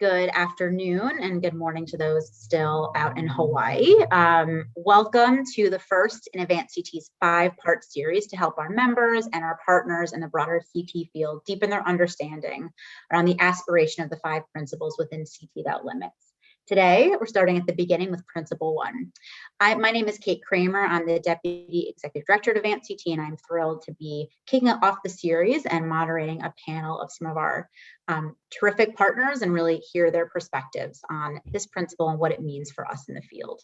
Good afternoon and good morning to those still out in Hawaii. Welcome to the first in Advance CTE's 5-part series to help our members and our partners in the broader CTE field deepen their understanding around the aspiration of the 5 principles within CTE Without Limits. Today, we're starting at the beginning with Principle 1. My name is Kate Kreamer. I'm the Deputy Executive Director at Advance CTE, and I'm thrilled to be kicking off the series and moderating a panel of some of our terrific partners and really hear their perspectives on this principle and what it means for us in the field.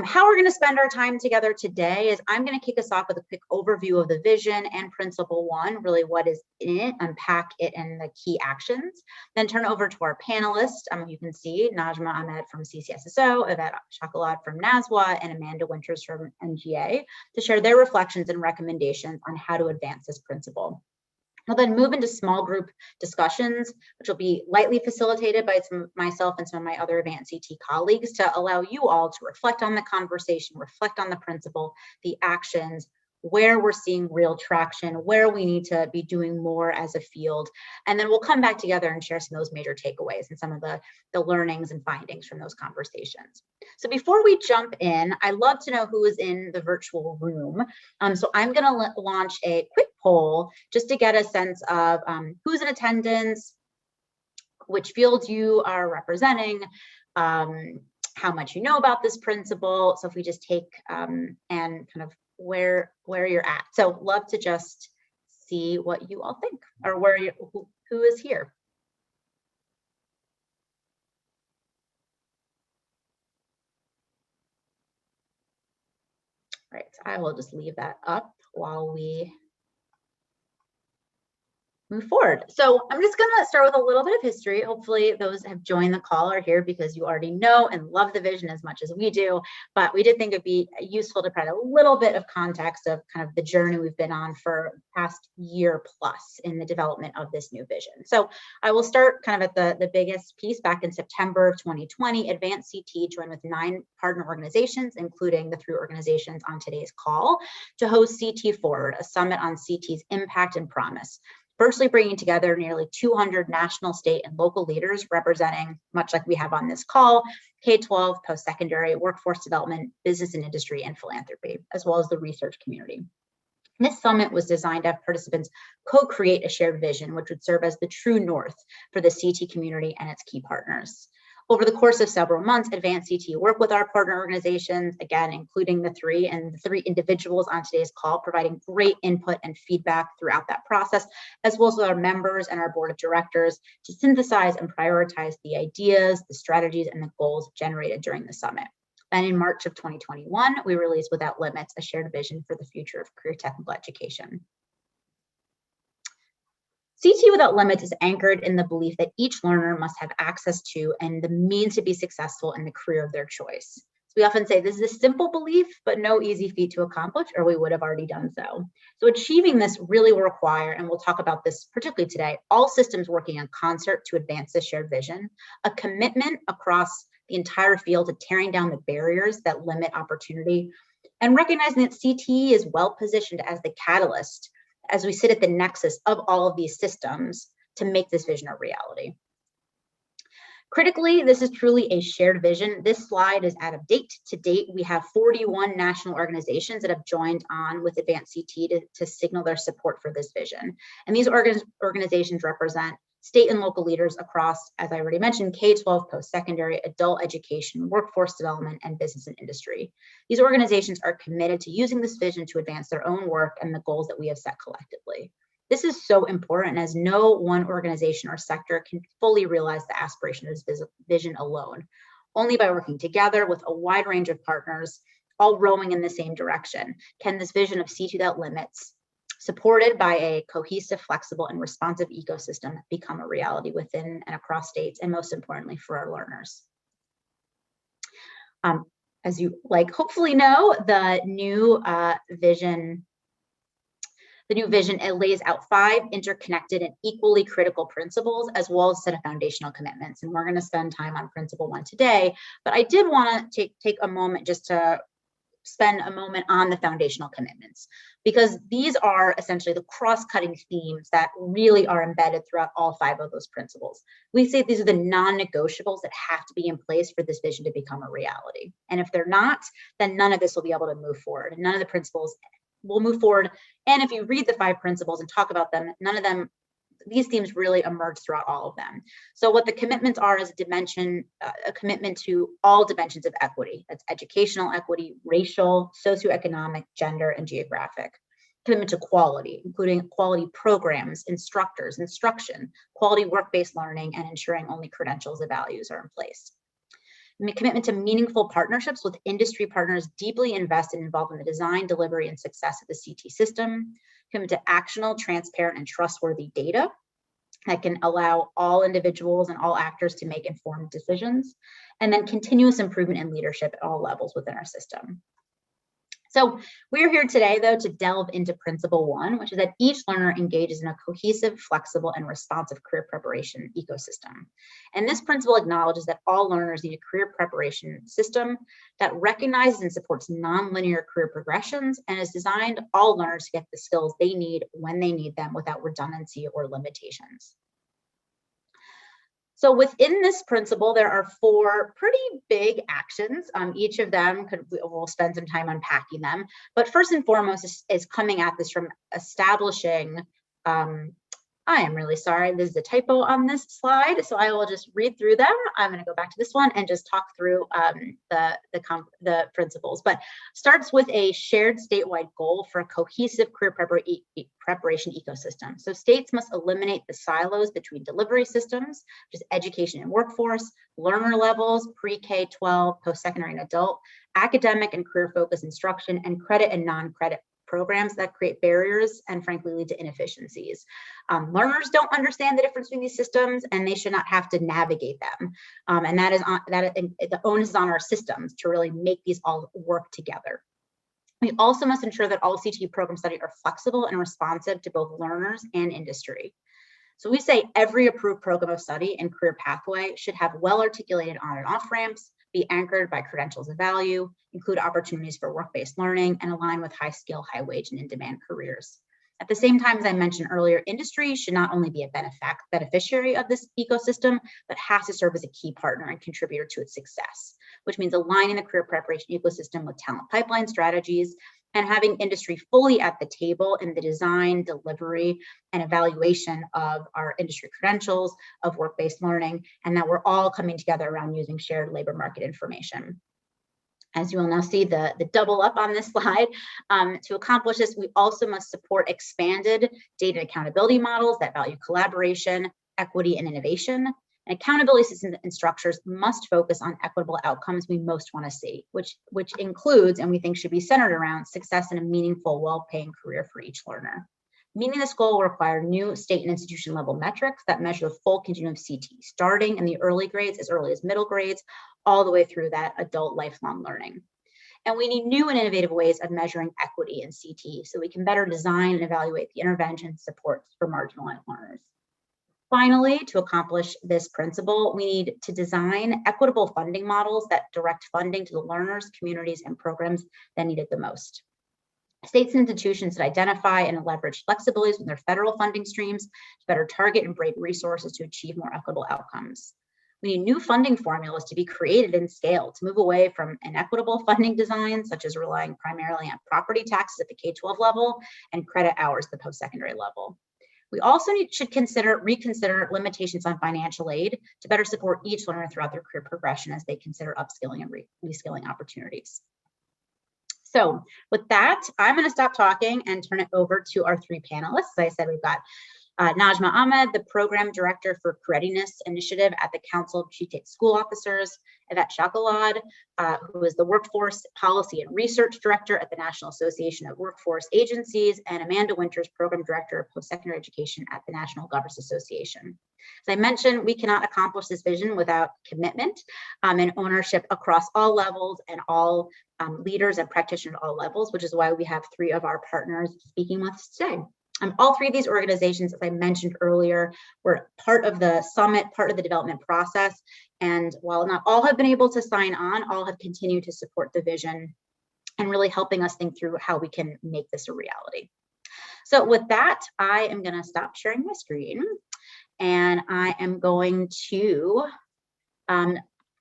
How we're going to spend our time together today is I'm going to kick us off with a quick overview of the vision and Principle 1, really what is in it, unpack it and the key actions, then turn over to our panelists. You can see Najmah, Ahmad from CCSSO, Yvette Chocolaad from NASWA, and Amanda Winters from NGA to share their reflections and recommendations on how to advance this principle. We'll then move into small group discussions, which will be lightly facilitated by myself and some of my other Advance CTE colleagues to allow you all to reflect on the conversation, reflect on the principle, the actions, where we're seeing real traction, where we need to be doing more as a field. And then we'll come back together and share some of those major takeaways and some of the learnings and findings from those conversations. So before we jump in, I'd love to know who is in the virtual room. So I'm gonna launch a quick poll just to get a sense of who's in attendance, which fields you are representing, how much you know about this principle. So if we just take and kind of where you're at. So love to just see what you all think or who is here. All right, so I will just leave that up while we move forward. So I'm just gonna start with a little bit of history. Hopefully those have joined the call are here because you already know and love the vision as much as we do, but we did think it'd be useful to provide a little bit of context of kind of the journey we've been on for the past year plus in the development of this new vision. So I will start kind of at the biggest piece. Back in September of 2020, Advance CTE joined with 9 partner organizations, including the 3 organizations on today's call, to host CTE Forward, a summit on CTE's impact and promise. Firstly, bringing together nearly 200 national, state, and local leaders representing, much like we have on this call, K-12, post-secondary, workforce development, business and industry, and philanthropy, as well as the research community. This summit was designed to have participants co-create a shared vision, which would serve as the true north for the CTE community and its key partners. Over the course of several months, Advance CTE worked with our partner organizations, again, including the 3 individuals on today's call, providing great input and feedback throughout that process, as well as with our members and our board of directors to synthesize and prioritize the ideas, the strategies, and the goals generated during the summit. Then in March of 2021, we released Without Limits, a shared vision for the future of career technical education. CTE Without Limits is anchored in the belief that each learner must have access to and the means to be successful in the career of their choice. So we often say this is a simple belief, but no easy feat to accomplish, or we would have already done so. So achieving this really will require, and we'll talk about this particularly today, all systems working in concert to advance this shared vision, a commitment across the entire field to tearing down the barriers that limit opportunity, and recognizing that CTE is well positioned as the catalyst as we sit at the nexus of all of these systems to make this vision a reality. Critically, this is truly a shared vision. This slide is out of date. To date, we have 41 national organizations that have joined on with Advance CTE to signal their support for this vision. And these organizations represent state and local leaders across, as I already mentioned, K-12, post-secondary, adult education, workforce development, and business and industry. These organizations are committed to using this vision to advance their own work and the goals that we have set collectively. This is so important as no one organization or sector can fully realize the aspiration of this vision alone. Only by working together with a wide range of partners, all rowing in the same direction, can this vision of CTE Without Limits, supported by a cohesive, flexible, and responsive ecosystem, become a reality within and across states, and most importantly for our learners. As you hopefully know, the new vision, it lays out 5 interconnected and equally critical principles, as well as a set of foundational commitments. And we're going to spend time on Principle 1 today, but I did want to take a moment just to spend a moment on the foundational commitments, because these are essentially the cross-cutting themes that really are embedded throughout all 5 of those principles. We say these are the non-negotiables that have to be in place for this vision to become a reality. And if they're not, then none of this will be able to move forward. None of the principles will move forward. And if you read the 5 principles and talk about them, none of them, these themes really emerge throughout all of them. So what the commitments are is a commitment to all dimensions of equity. That's educational equity, racial, socioeconomic, gender, and geographic. Commitment to quality, including quality programs, instructors, instruction, quality work-based learning, and ensuring only credentials and values are in place. Commitment to meaningful partnerships with industry partners deeply invested and involved in the design, delivery, and success of the CTE system. Commitment to actionable, transparent, and trustworthy data that can allow all individuals and all actors to make informed decisions. And then continuous improvement in leadership at all levels within our system. So we're here today, though, to delve into Principle 1, which is that each learner engages in a cohesive, flexible, and responsive career preparation ecosystem. And this principle acknowledges that all learners need a career preparation system that recognizes and supports nonlinear career progressions and is designed all learners to get the skills they need when they need them without redundancy or limitations. So within this principle, there are 4 pretty big actions. Each of them we'll spend some time unpacking them. But first and foremost is coming at this from establishing, I am really sorry, there's a typo on this slide, so I will just read through them. I'm going to go back to this one and just talk through the principles. But starts with a shared statewide goal for a cohesive career preparation ecosystem. So states must eliminate the silos between delivery systems, which is education and workforce, learner levels, pre-K, 12, post-secondary and adult, academic and career-focused instruction, and credit and non-credit programs that create barriers and frankly lead to inefficiencies. Learners don't understand the difference between these systems, and they should not have to navigate them. And the onus is on our systems to really make these all work together. We also must ensure that all CTE program study are flexible and responsive to both learners and industry. So we say every approved program of study and career pathway should have well-articulated on and off ramps, be anchored by credentials of value, include opportunities for work-based learning, and align with high skill, high wage, and in-demand careers. At the same time, as I mentioned earlier, industry should not only be a beneficiary of this ecosystem, but has to serve as a key partner and contributor to its success, which means aligning the career preparation ecosystem with talent pipeline strategies and having industry fully at the table in the design, delivery, and evaluation of our industry credentials, of work-based learning, and that we're all coming together around using shared labor market information. As you will now see the double up on this slide. To accomplish this, we also must support expanded data accountability models that value collaboration, equity, and innovation. And accountability systems and structures must focus on equitable outcomes we most want to see, which includes, and we think should be centered around, success in a meaningful, well-paying career for each learner. Meeting this goal will require new state and institution level metrics that measure the full continuum of CTE, starting in the early grades, as early as middle grades, all the way through that adult lifelong learning. And we need new and innovative ways of measuring equity in CTE so we can better design and evaluate the intervention supports for marginalized learners. Finally, to accomplish this principle, we need to design equitable funding models that direct funding to the learners, communities, and programs that need it the most. States and institutions that identify and leverage flexibilities in their federal funding streams to better target and break resources to achieve more equitable outcomes. We need new funding formulas to be created and scaled to move away from inequitable funding designs, such as relying primarily on property taxes at the K-12 level and credit hours at the post-secondary level. We also should reconsider limitations on financial aid to better support each learner throughout their career progression as they consider upskilling and reskilling opportunities. So with that, I'm going to stop talking and turn it over to our 3 panelists. As I said, we've got Najmah Ahmad, the Program Director for Readiness Initiative at the Council of Chief State School Officers, Yvette Chocolaad, who is the Workforce Policy and Research Director at the National Association of Workforce Agencies, and Amanda Winters, Program Director of Postsecondary Education at the National Governors Association. As I mentioned, we cannot accomplish this vision without commitment and ownership across all levels and all leaders and practitioners at all levels, which is why we have 3 of our partners speaking with us today. All 3 of these organizations, as I mentioned earlier, were part of the summit, part of the development process. And while not all have been able to sign on, all have continued to support the vision and really helping us think through how we can make this a reality. So with that, I am going to stop sharing my screen, and I am going to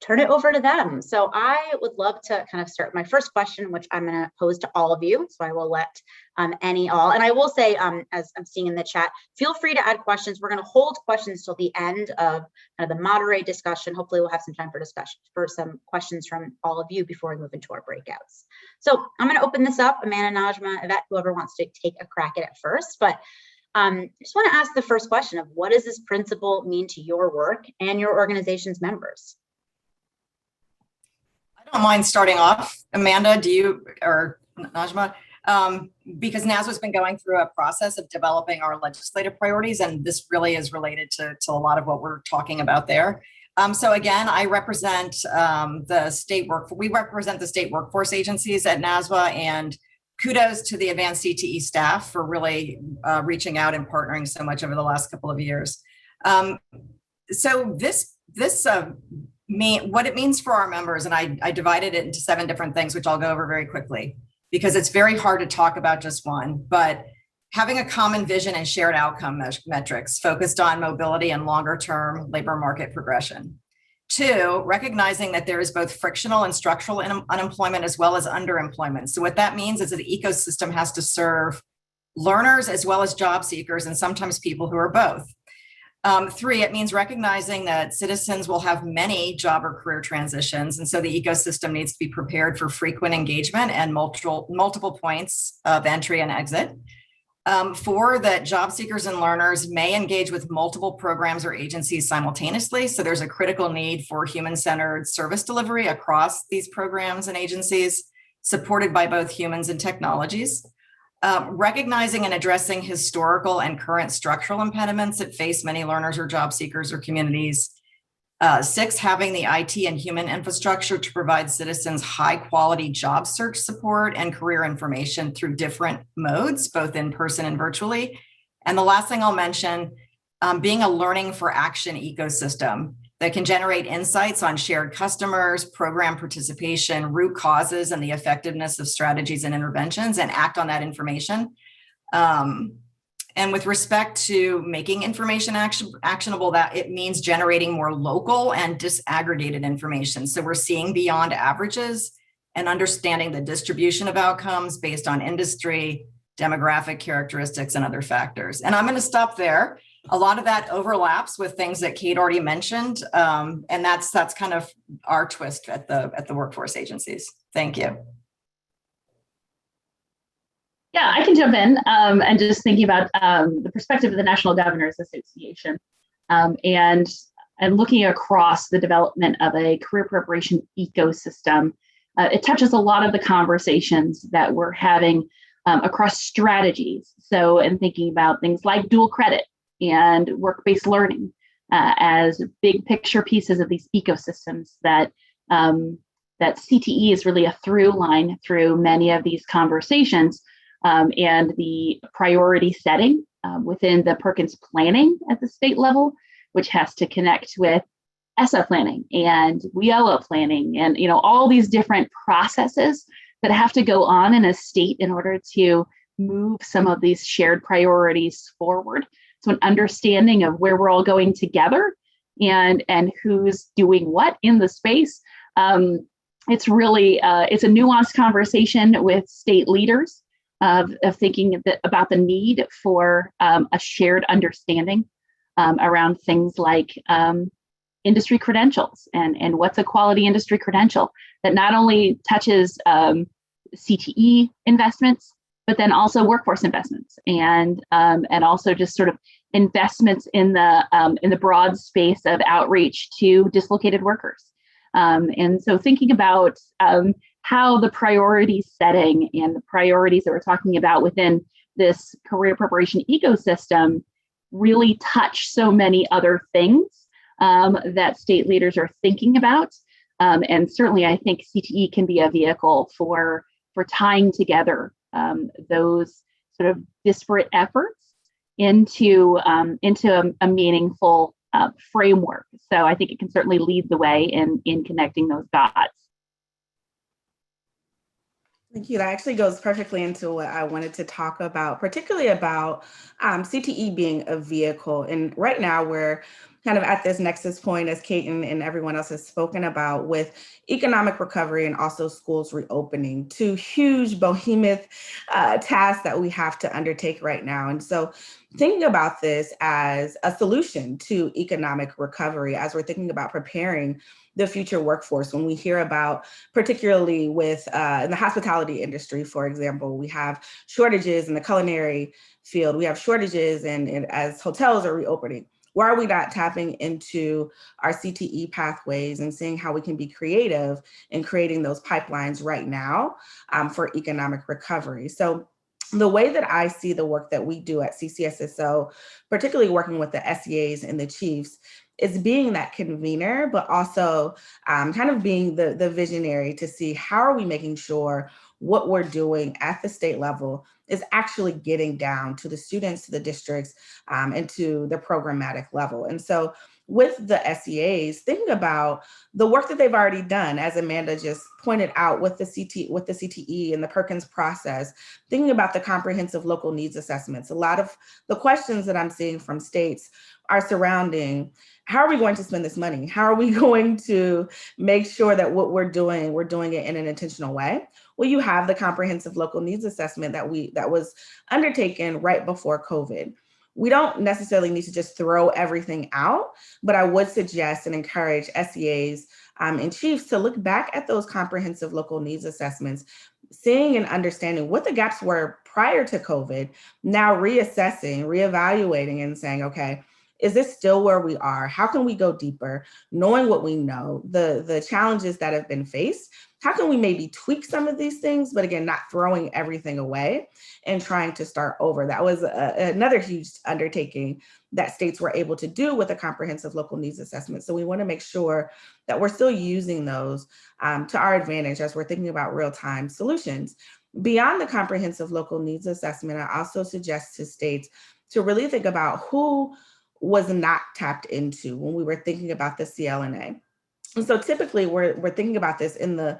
turn it over to them. So I would love to kind of start my first question, which I'm going to pose to all of you. So I will let any, all, and I will say, as I'm seeing in the chat, feel free to add questions. We're going to hold questions till the end of kind of the moderate discussion. Hopefully we'll have some time for discussion, for some questions from all of you before we move into our breakouts. So I'm going to open this up. Amanda, Najmah, Yvette, whoever wants to take a crack at it first. But I just want to ask the first question of, what does this principle mean to your work and your organization's members? I don't mind starting off. Amanda, do you, or Najmah? Because NASWA's been going through a process of developing our legislative priorities, and this really is related to a lot of what we're talking about there. So again, I represent the state we represent the state workforce agencies at NASWA, and kudos to the Advance CTE staff for really reaching out and partnering so much over the last couple of years. So what it means for our members, and I divided it into 7 different things, which I'll go over very quickly, because it's very hard to talk about just one, but having a common vision and shared outcome metrics focused on mobility and longer term labor market progression. 2, recognizing that there is both frictional and structural unemployment as well as underemployment. So what that means is that the ecosystem has to serve learners as well as job seekers, and sometimes people who are both. 3, it means recognizing that citizens will have many job or career transitions, and so the ecosystem needs to be prepared for frequent engagement and multiple points of entry and exit. 4, that job seekers and learners may engage with multiple programs or agencies simultaneously, so there's a critical need for human-centered service delivery across these programs and agencies, supported by both humans and technologies. Recognizing and addressing historical and current structural impediments that face many learners or job seekers or communities. 6, having the IT and human infrastructure to provide citizens high quality job search support and career information through different modes, both in person and virtually. And the last thing I'll mention, being a learning for action ecosystem that can generate insights on shared customers, program participation, root causes, and the effectiveness of strategies and interventions, and act on that information. And with respect to making information actionable, that it means generating more local and disaggregated information. So we're seeing beyond averages and understanding the distribution of outcomes based on industry, demographic characteristics, and other factors. And I'm going to stop there. A lot of that overlaps with things that Kate already mentioned, and that's kind of our twist at the workforce agencies. Thank you. Yeah, I can jump in and just thinking about the perspective of the National Governors Association and looking across the development of a career preparation ecosystem. It touches a lot of the conversations that we're having across strategies. So, and thinking about things like dual credit and work-based learning as big picture pieces of these ecosystems that CTE is really a through line through many of these conversations. And the priority setting within the Perkins planning at the state level, which has to connect with ESSA planning and WIELA planning, and all these different processes that have to go on in a state in order to move some of these shared priorities forward. So an understanding of where we're all going together and who's doing what in the space. It's really it's a nuanced conversation with state leaders. Of thinking about the need for a shared understanding around things like industry credentials and what's a quality industry credential that not only touches CTE investments, but then also workforce investments and also just sort of investments in the broad space of outreach to dislocated workers. And so thinking about how the priority setting and the priorities that we're talking about within this career preparation ecosystem really touch so many other things that state leaders are thinking about. And certainly I think CTE can be a vehicle for tying together those sort of disparate efforts into a meaningful framework. So I think it can certainly lead the way in connecting those dots. Thank you. That actually goes perfectly into what I wanted to talk about, particularly about CTE being a vehicle. And right now we're kind of at this nexus point, as Kate and everyone else has spoken about, with economic recovery and also schools reopening, two huge behemoth tasks that we have to undertake right now. And so thinking about this as a solution to economic recovery, as we're thinking about preparing the future workforce, when we hear about, particularly with in the hospitality industry, for example, we have shortages in the culinary field, we have shortages and as hotels are reopening. Why are we not tapping into our CTE pathways and seeing how we can be creative in creating those pipelines right now for economic recovery? So the way that I see the work that we do at CCSSO, particularly working with the SEAs and the chiefs, is being that convener, but also kind of being the visionary to see how are we making sure what we're doing at the state level is actually getting down to the students, to the districts, and to the programmatic level. And so with the SEAs, thinking about the work that they've already done, as Amanda just pointed out with the CTE and the Perkins process, thinking about the comprehensive local needs assessments. A lot of the questions that I'm seeing from states are surrounding, how are we going to spend this money? How are we going to make sure that what we're doing it in an intentional way? Well, you have the comprehensive local needs assessment that was undertaken right before COVID. We don't necessarily need to just throw everything out, but I would suggest and encourage SEAs and chiefs to look back at those comprehensive local needs assessments, seeing and understanding what the gaps were prior to COVID, now reassessing, reevaluating, and saying, okay, is this still where we are? How can we go deeper? Knowing what we know, the challenges that have been faced, how can we maybe tweak some of these things, but again, not throwing everything away and trying to start over? That was another huge undertaking that states were able to do with a comprehensive local needs assessment. So we want to make sure that we're still using those to our advantage as we're thinking about real-time solutions. Beyond the comprehensive local needs assessment, I also suggest to states to really think about who was not tapped into when we were thinking about the CLNA. And so typically we're thinking about this in the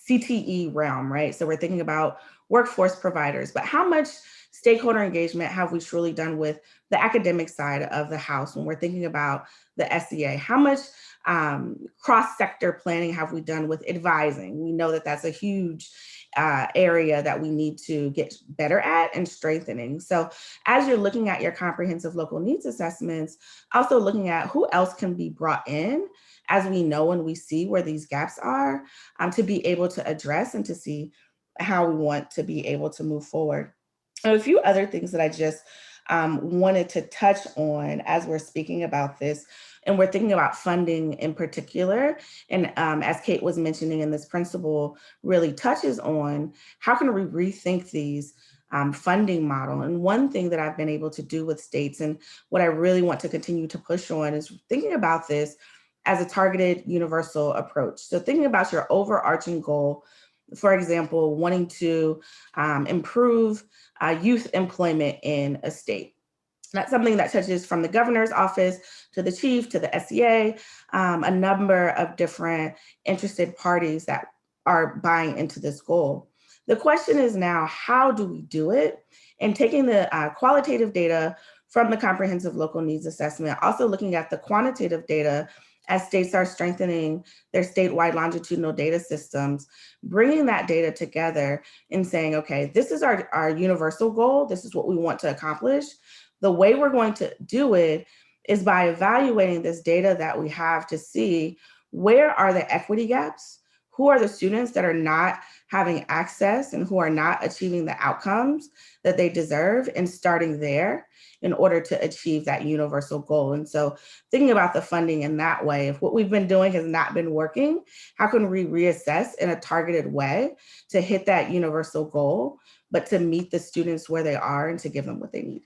CTE realm, right? So we're thinking about workforce providers, but how much stakeholder engagement have we truly done with the academic side of the house when we're thinking about the SEA? How much cross-sector planning have we done with advising? We know that that's a huge area that we need to get better at and strengthening. So as you're looking at your comprehensive local needs assessments, also looking at who else can be brought in as we know and we see where these gaps are to be able to address and to see how we want to be able to move forward. And a few other things that I just wanted to touch on as we're speaking about this, and we're thinking about funding in particular. And as Kate was mentioning, and this principle really touches on, how can we rethink these funding model? And one thing that I've been able to do with states, and what I really want to continue to push on, is thinking about this as a targeted universal approach. So thinking about your overarching goal, for example, wanting to improve youth employment in a state. That's something that touches from the governor's office to the chief, to the SEA, a number of different interested parties that are buying into this goal. The question is now, how do we do it? And taking the qualitative data from the comprehensive local needs assessment, also looking at the quantitative data as states are strengthening their statewide longitudinal data systems, bringing that data together and saying, okay, this is our universal goal. This is what we want to accomplish. The way we're going to do it is by evaluating this data that we have to see where are the equity gaps, who are the students that are not having access and who are not achieving the outcomes that they deserve, and starting there in order to achieve that universal goal. And so thinking about the funding in that way, if what we've been doing has not been working, how can we reassess in a targeted way to hit that universal goal, but to meet the students where they are and to give them what they need?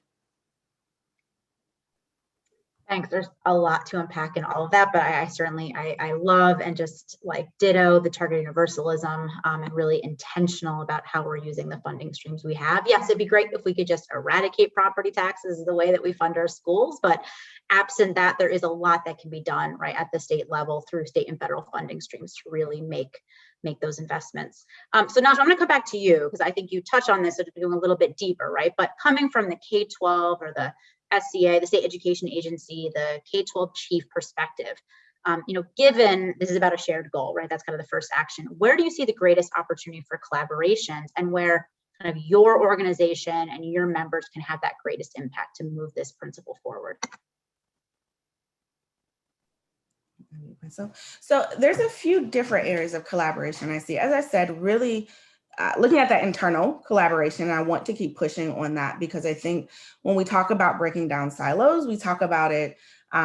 Thanks. There's a lot to unpack in all of that, but I certainly love and just like ditto the target universalism and really intentional about how we're using the funding streams we have. Yes, it'd be great if we could just eradicate property taxes the way that we fund our schools, but absent that, there is a lot that can be done right at the state level through state and federal funding streams to really make those investments. So Najmah, I'm going to come back to you because I think you touched on this, so going a little bit deeper, right? But coming from the K-12 or the SCA, the State Education Agency, the K-12 chief perspective, given this is about a shared goal, right? That's kind of the first action. Where do you see the greatest opportunity for collaborations and where kind of your organization and your members can have that greatest impact to move this principle forward? So there's a few different areas of collaboration I see. As I said, really looking at that internal collaboration, and I want to keep pushing on that because I think when we talk about breaking down silos, we talk about it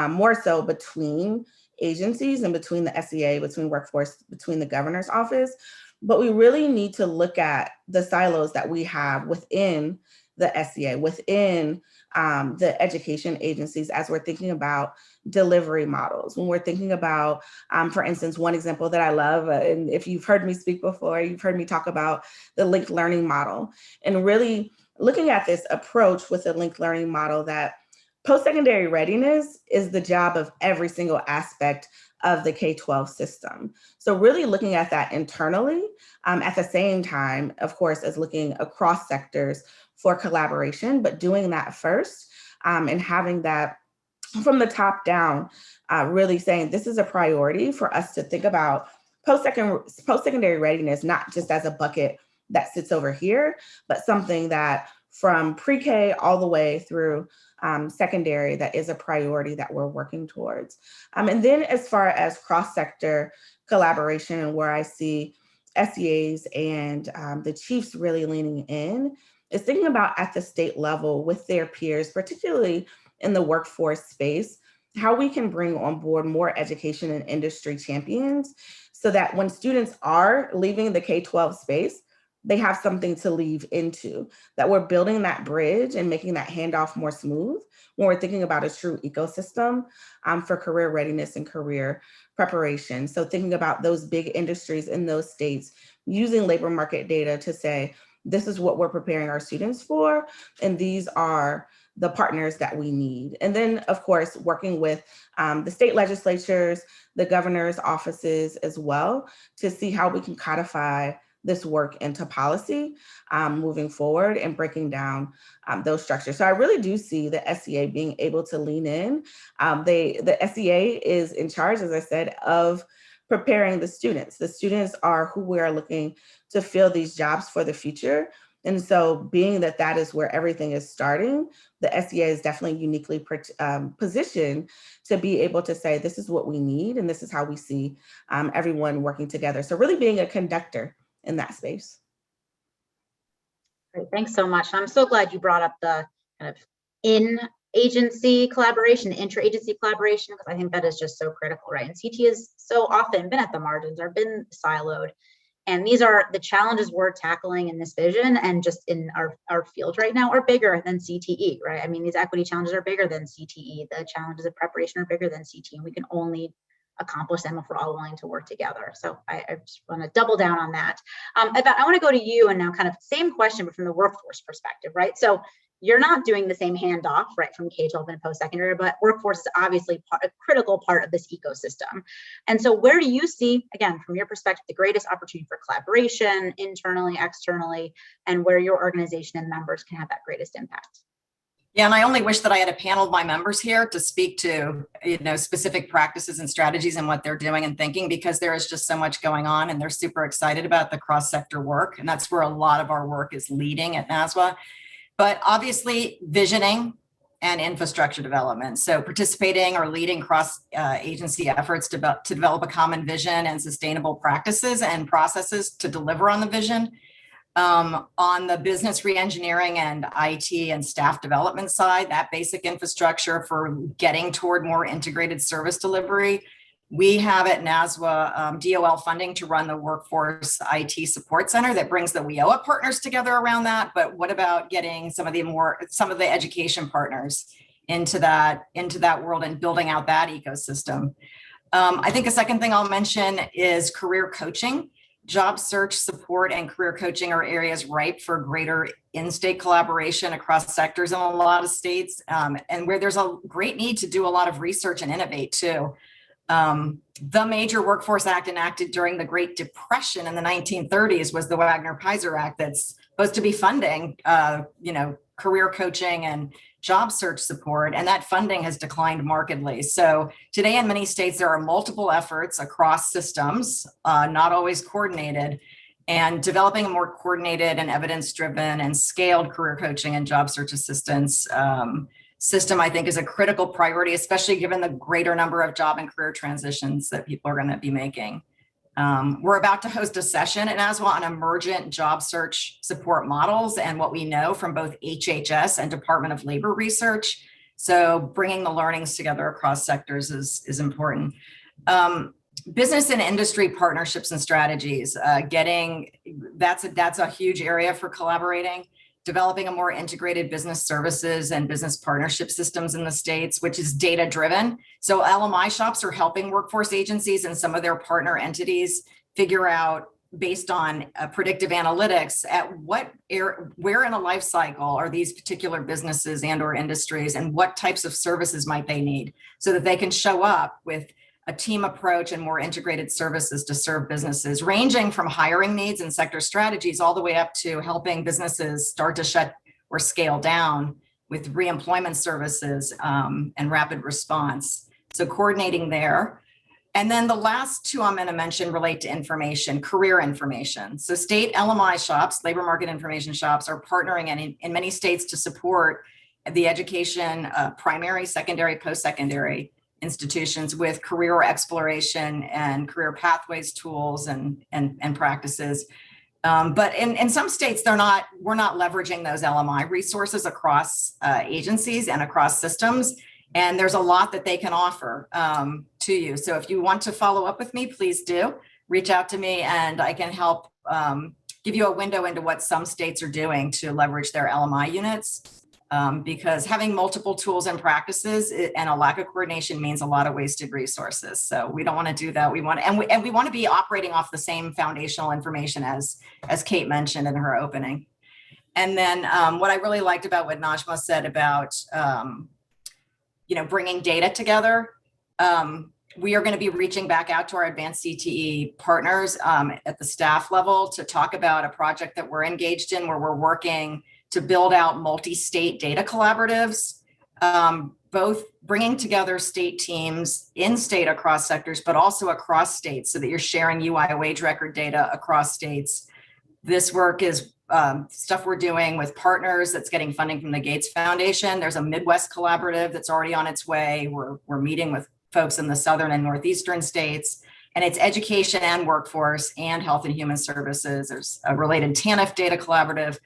more so between agencies and between the SEA, between workforce, between the governor's office. But we really need to look at the silos that we have within the SEA, within the education agencies as we're thinking about delivery models. When we're thinking about, for instance, one example that I love, and if you've heard me speak before, you've heard me talk about the linked learning model, and really looking at this approach with a linked learning model that post-secondary readiness is the job of every single aspect of the K-12 system. So really looking at that internally, at the same time, of course, as looking across sectors for collaboration, but doing that first and having that from the top down, really saying this is a priority for us to think about post-secondary readiness, not just as a bucket that sits over here, but something that from pre-K all the way through secondary, that is a priority that we're working towards. And then as far as cross-sector collaboration and where I see SEAs and the chiefs really leaning in, is thinking about at the state level with their peers, particularly in the workforce space, how we can bring on board more education and industry champions so that when students are leaving the K-12 space, they have something to leave into, that we're building that bridge and making that handoff more smooth when we're thinking about a true ecosystem for career readiness and career preparation. So thinking about those big industries in those states, using labor market data to say, this is what we're preparing our students for, and these are the partners that we need. And then, of course, working with the state legislatures, the governor's offices as well, to see how we can codify this work into policy moving forward and breaking down those structures. So I really do see the SEA being able to lean in. The SEA is in charge, as I said, of preparing the students. The students are who we are looking to fill these jobs for the future. And so being that that is where everything is starting, the SEA is definitely uniquely positioned to be able to say, this is what we need, and this is how we see everyone working together. So really being a conductor in that space. Great, thanks so much. I'm so glad you brought up the kind of in-agency collaboration, intra-agency collaboration, because I think that is just so critical, right? And CTE has so often been at the margins or been siloed. And these are the challenges we're tackling in this vision and just in our field right now are bigger than CTE, right? I mean, these equity challenges are bigger than CTE. The challenges of preparation are bigger than CTE, and we can only accomplish them if we're all willing to work together. So I just want to double down on that. Yvette, I want to go to you and now kind of same question, but from the workforce perspective, right? So you're not doing the same handoff, right, from K-12 and post-secondary, but workforce is obviously a critical part of this ecosystem. And so where do you see, again, from your perspective, the greatest opportunity for collaboration internally, externally, and where your organization and members can have that greatest impact? Yeah, and I only wish that I had a panel of my members here to speak to, specific practices and strategies and what they're doing and thinking, because there is just so much going on and they're super excited about the cross-sector work. And that's where a lot of our work is leading at NASWA. But obviously visioning and infrastructure development. So participating or leading cross-agency efforts to develop a common vision and sustainable practices and processes to deliver on the vision. On the business reengineering and IT and staff development side, that basic infrastructure for getting toward more integrated service delivery. We have at NASWA DOL funding to run the Workforce IT Support Center that brings the WIOA partners together around that. But what about getting some of the education partners into that world and building out that ecosystem. I think a second thing I'll mention is career coaching. Job search support and career coaching are areas ripe for greater in-state collaboration across sectors in a lot of states, and where there's a great need to do a lot of research and innovate too. The major Workforce Act enacted during the Great Depression in the 1930s was the Wagner-Peiser Act that's supposed to be funding, career coaching and job search support, and that funding has declined markedly. So today in many states, there are multiple efforts across systems, not always coordinated, and developing a more coordinated and evidence-driven and scaled career coaching and job search assistance system, I think, is a critical priority, especially given the greater number of job and career transitions that people are going to be making. We're about to host a session at NASWA on emergent job search support models and what we know from both HHS and Department of Labor research. So bringing the learnings together across sectors is important. Business and industry partnerships and strategies, that's a huge area for collaborating. Developing a more integrated business services and business partnership systems in the states, which is data driven. So LMI shops are helping workforce agencies and some of their partner entities figure out, based on predictive analytics, at where in a life cycle are these particular businesses and or industries, and what types of services might they need, so that they can show up with a team approach and more integrated services to serve businesses, ranging from hiring needs and sector strategies all the way up to helping businesses start to shut or scale down with reemployment services and rapid response. So coordinating there. And then the last two I'm going to mention relate to information, career information. So state LMI shops, labor market information shops, are partnering in many states to support the education, primary, secondary, post-secondary institutions with career exploration and career pathways tools and practices. But in some states, we're not leveraging those LMI resources across agencies and across systems. And there's a lot that they can offer to you. So if you want to follow up with me, please do reach out to me, and I can help give you a window into what some states are doing to leverage their LMI units. Because having multiple tools and practices and a lack of coordination means a lot of wasted resources. So we don't want to do that. We want to be operating off the same foundational information as Kate mentioned in her opening. And then what I really liked about what Najmah said about bringing data together. We are going to be reaching back out to our Advance CTE partners at the staff level to talk about a project that we're engaged in, where we're working to build out multi-state data collaboratives, both bringing together state teams in state across sectors, but also across states, so that you're sharing UI wage record data across states. This work is stuff we're doing with partners that's getting funding from the Gates Foundation. There's a Midwest collaborative that's already on its way. We're meeting with folks in the southern and northeastern states, and it's education and workforce and health and human services. There's a related TANF data collaborative.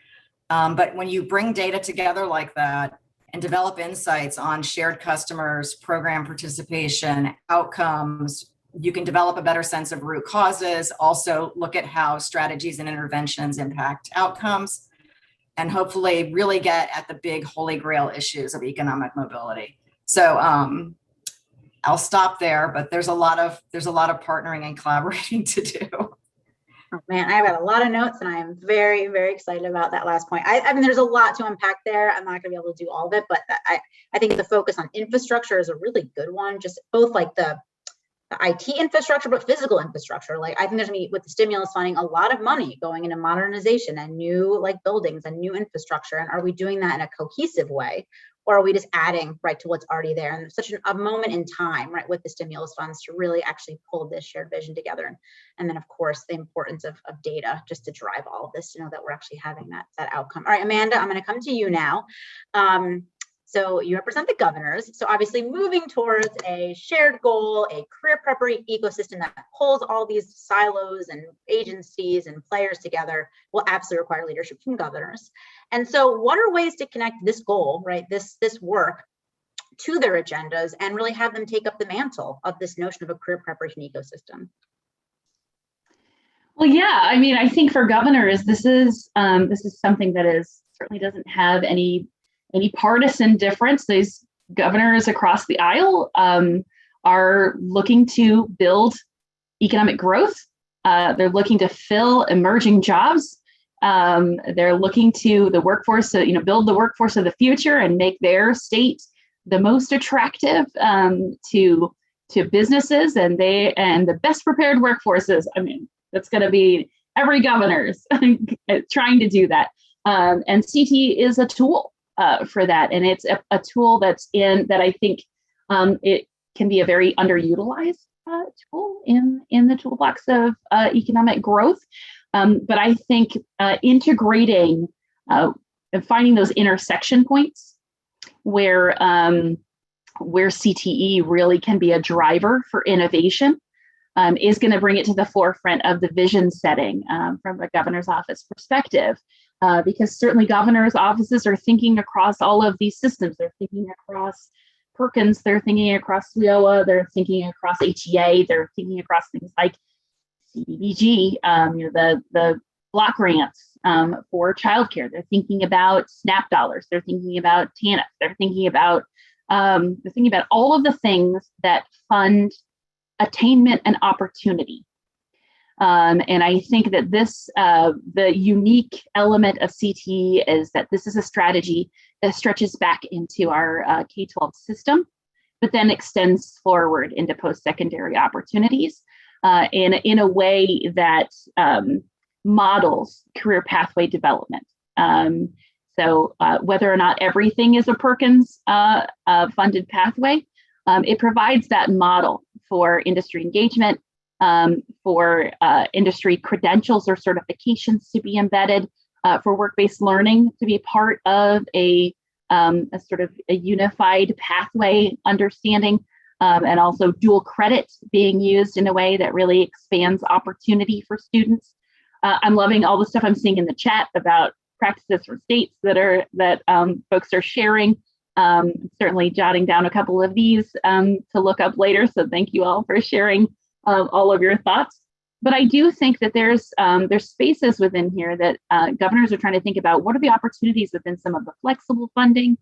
But when you bring data together like that and develop insights on shared customers, program participation, outcomes, you can develop a better sense of root causes, also look at how strategies and interventions impact outcomes, and hopefully really get at the big holy grail issues of economic mobility. So I'll stop there, but there's a lot of partnering and collaborating to do. Oh man, I've got a lot of notes, and I am very, very excited about that last point. I mean, there's a lot to unpack there. I'm not going to be able to do all of it, but I think the focus on infrastructure is a really good one. Just both like the IT infrastructure, but physical infrastructure. Like I think there's going to be, with the stimulus funding, a lot of money going into modernization and new buildings and new infrastructure. And are we doing that in a cohesive way? Or are we just adding right to what's already there? And there's such a moment in time, right, with the stimulus funds to really actually pull this shared vision together. And then, of course, the importance of data just to drive all of this, to know that we're actually having that outcome. All right, Amanda, I'm going to come to you now. So you represent the governors. So obviously moving towards a shared goal, a career preparatory ecosystem that pulls all these silos and agencies and players together will absolutely require leadership from governors. And so what are ways to connect this goal, right, this work to their agendas and really have them take up the mantle of this notion of a career preparation ecosystem? Well, yeah, I mean, I think for governors, this is something that certainly doesn't have any partisan difference. governors across the aisle are looking to build economic growth. They're looking to fill emerging jobs. They're looking to the workforce, build the workforce of the future and make their state the most attractive to businesses, and the best prepared workforces. I mean, that's going to be every governor's trying to do that. And CTE is a tool for that, and it's a tool that I think it can be a very underutilized tool in the toolbox of economic growth. But I think integrating and finding those intersection points where CTE really can be a driver for innovation is going to bring it to the forefront of the vision setting from the governor's office perspective. Because certainly governor's offices are thinking across all of these systems. They're thinking across Perkins, they're thinking across WIOA, they're thinking across HEA, they're thinking across things like CDBG, the block grants for childcare. They're thinking about SNAP dollars. They're thinking about TANF. They're thinking about all of the things that fund attainment and opportunity. And I think that the unique element of CTE is that this is a strategy that stretches back into our K-12 system, but then extends forward into post-secondary opportunities in a way that models career pathway development. So whether or not everything is a Perkins funded pathway, it provides that model for industry engagement, for industry credentials or certifications to be embedded, for work-based learning to be part of a sort of a unified pathway understanding, and also dual credit being used in a way that really expands opportunity for students. I'm loving all the stuff I'm seeing in the chat about practices for states that folks are sharing. Certainly jotting down a couple of these to look up later. So thank you all for sharing all of your thoughts. But I do think that there's spaces within here that governors are trying to think about what are the opportunities within some of the flexible funding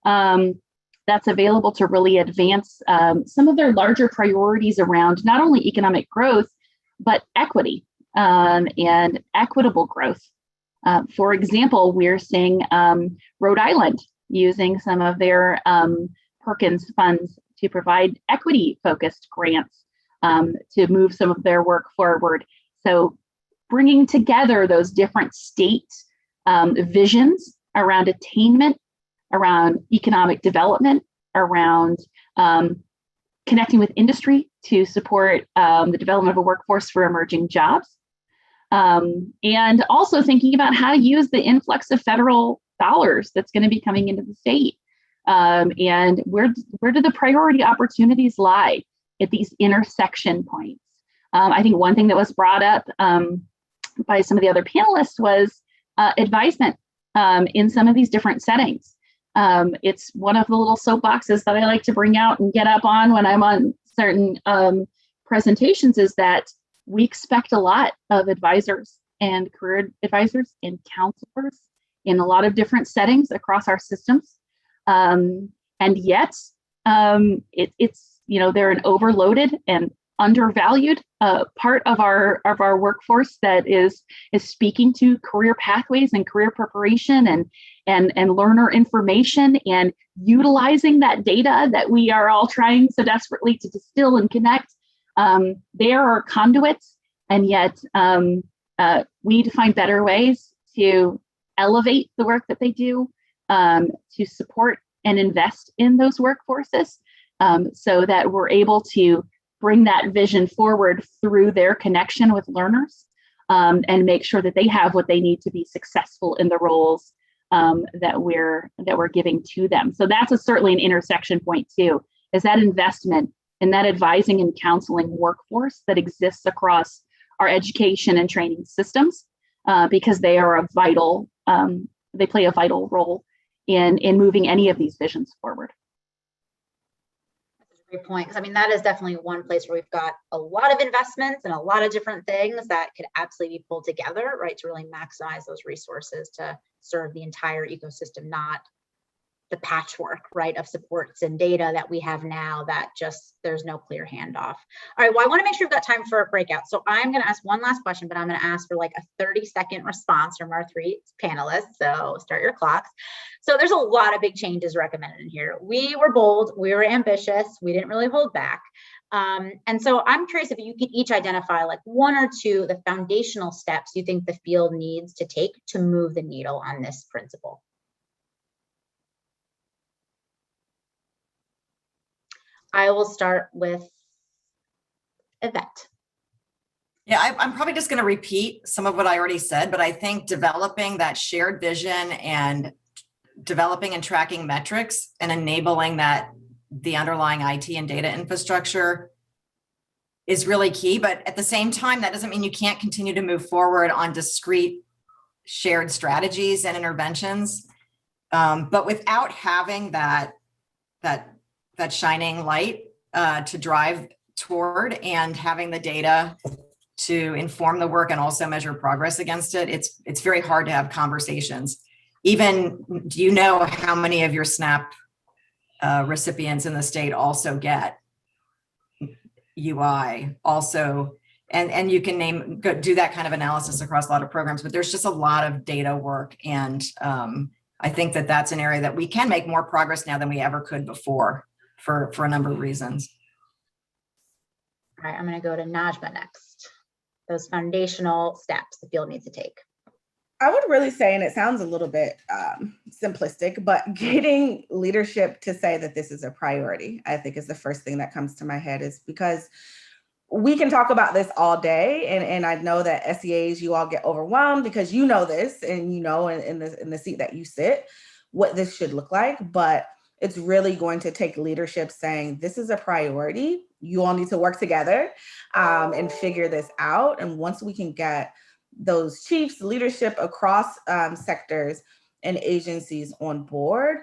that's available to really advance some of their larger priorities around not only economic growth, but equity and equitable growth. For example, we're seeing Rhode Island using some of their Perkins funds to provide equity-focused grants to move some of their work forward. So bringing together those different state visions around attainment, around economic development, around connecting with industry to support the development of a workforce for emerging jobs. And also thinking about how to use the influx of federal dollars that's going to be coming into the state. And where do the priority opportunities lie at these intersection points? I think one thing that was brought up by some of the other panelists was advisement in some of these different settings. It's one of the little soapboxes that I like to bring out and get up on when I'm on certain presentations is that we expect a lot of advisors and career advisors and counselors in a lot of different settings across our systems. And yet it's they're an overloaded and undervalued part of our workforce that is speaking to career pathways and career preparation and learner information and utilizing that data that we are all trying so desperately to distill and connect. There are conduits, and yet we need to find better ways to elevate the work that they do, to support and invest in those workforces, so that we're able to bring that vision forward through their connection with learners, and make sure that they have what they need to be successful in the roles that we're giving to them. So that's certainly an intersection point too, is that investment in that advising and counseling workforce that exists across our education and training systems, because they are they play a vital role in moving any of these visions forward. That's a great point, because I mean, that is definitely one place where we've got a lot of investments and a lot of different things that could absolutely be pulled together, right, to really maximize those resources to serve the entire ecosystem, not the patchwork, right, of supports and data that we have now that just, there's no clear handoff. All right, well, I want to make sure we've got time for a breakout. So I'm going to ask one last question, but I'm going to ask for like a 30-second response from our 3 panelists. So start your clocks. So there's a lot of big changes recommended in here. We were bold, we were ambitious, we didn't really hold back. And so I'm curious if you could each identify like 1 or 2 the foundational steps you think the field needs to take to move the needle on this principle. I will start with Yvette. Yeah, I'm probably just going to repeat some of what I already said, but I think developing that shared vision and developing and tracking metrics and enabling that the underlying IT and data infrastructure is really key. But at the same time, that doesn't mean you can't continue to move forward on discrete shared strategies and interventions. But without having that shining light to drive toward and having the data to inform the work and also measure progress against it, it's very hard to have conversations. Even, do you know how many of your SNAP recipients in the state also get UI also? And you can do that kind of analysis across a lot of programs, but there's just a lot of data work. And I think that that's an area that we can make more progress now than we ever could before for a number of reasons. All right, I'm going to go to Najmah next. Those foundational steps the field needs to take. I would really say, and it sounds a little bit simplistic, but getting leadership to say that this is a priority, I think is the first thing that comes to my head, is because we can talk about this all day. And I know that SEAs, you all get overwhelmed because you know this, and you know in the seat that you sit, what this should look like. But it's really going to take leadership saying, this is a priority. You all need to work together and figure this out. And once we can get those chiefs, leadership across sectors and agencies on board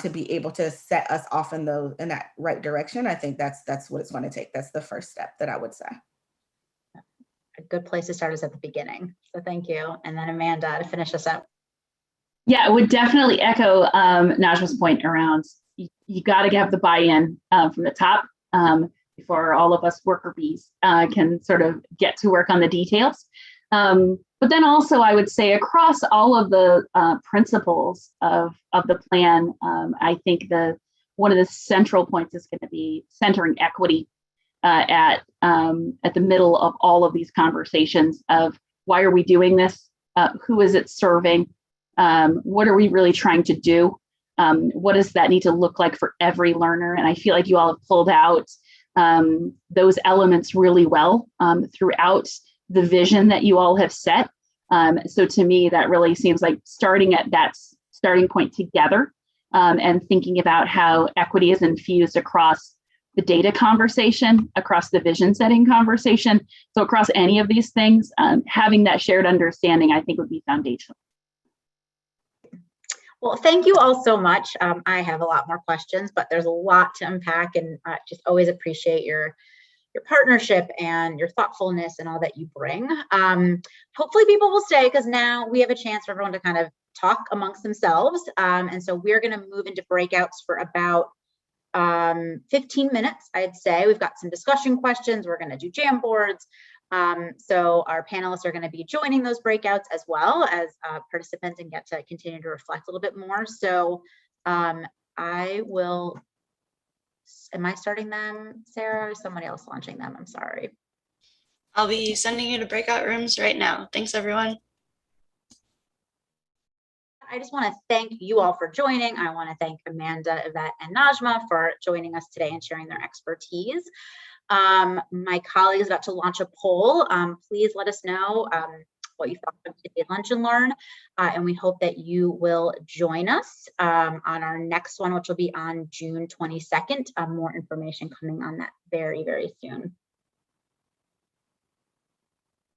to be able to set us off in that right direction, I think that's what it's going to take. That's the first step that I would say. A good place to start is at the beginning. So thank you. And then Amanda, to finish us up. Yeah, I would definitely echo Najmah's point around you got to have the buy-in from the top before all of us worker bees can sort of get to work on the details. But then also I would say across all of the principles of the plan, I think one of the central points is going to be centering equity at the middle of all of these conversations of why are we doing this? Who is it serving? What are we really trying to do? What does that need to look like for every learner? And I feel like you all have pulled out those elements really well throughout the vision that you all have set. So to me, that really seems like starting at that starting point together and thinking about how equity is infused across the data conversation, across the vision setting conversation. So across any of these things, having that shared understanding, I think would be foundational. Well, thank you all so much. I have a lot more questions, but there's a lot to unpack, and just always appreciate your partnership and your thoughtfulness and all that you bring. Hopefully people will stay because now we have a chance for everyone to kind of talk amongst themselves. And so we're going to move into breakouts for about 15 minutes, I'd say. We've got some discussion questions. We're going to do jam boards. So our panelists are going to be joining those breakouts as well as participants and get to continue to reflect a little bit more. So I will, am I starting them, Sarah, or somebody else launching them? I'm sorry. I'll be sending you to breakout rooms right now. Thanks, everyone. I just want to thank you all for joining. I want to thank Amanda, Yvette, and Najmah for joining us today and sharing their expertise. My colleague is about to launch a poll. Please let us know what you thought of today's Lunch and Learn, and we hope that you will join us on our next one, which will be on June 22nd. More information coming on that very, very soon.